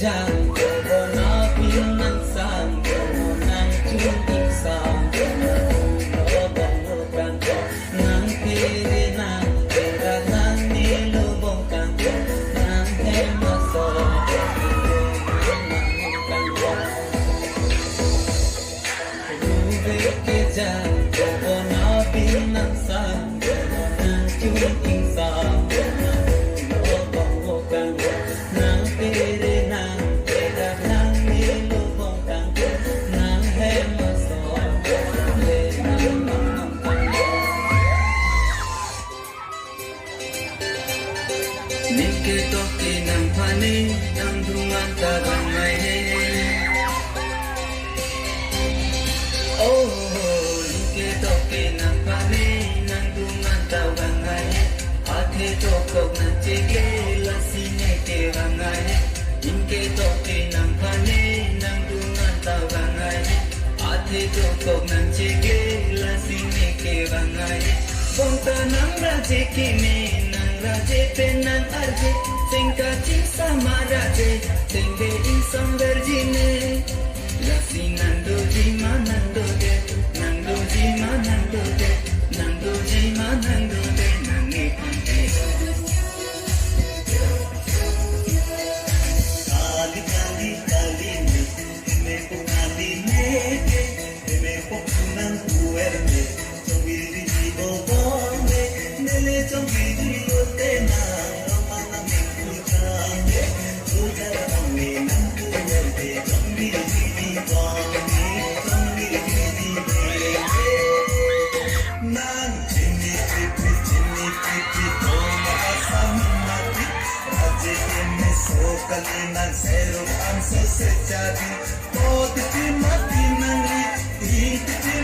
jang na pinansan ng tulisan lubong-luban ng pirinan pera ng nilubongkan ng hemaso lubig kijang na pinansan ng tulisan Nikitoki ng pani ng dumantabang ngayon. Oh, nikitoki ng pani ng dumantabang ngayon. At hitokog ng tigil ang sinikirang ngayon. Nikitoki ng pani ng dumantabang ngayon. At hitokog ng tigil ang sinikirang ngayon. Bongta ng raje kini ng raje penan arje singkaci sama raje singbe insang verjine lasi nando jima nando de nando jima nando de nando jima nando de nangi pante kali kali kali me ko kali me ko nang kuerde chobiri bobone nele chobiri otena ramana me kujane sujara ame nang kuerde chobiri bobone chobiri bobone nan chini chini toma asamati aje me so kalinan sero amso se chadi oti mati nang iti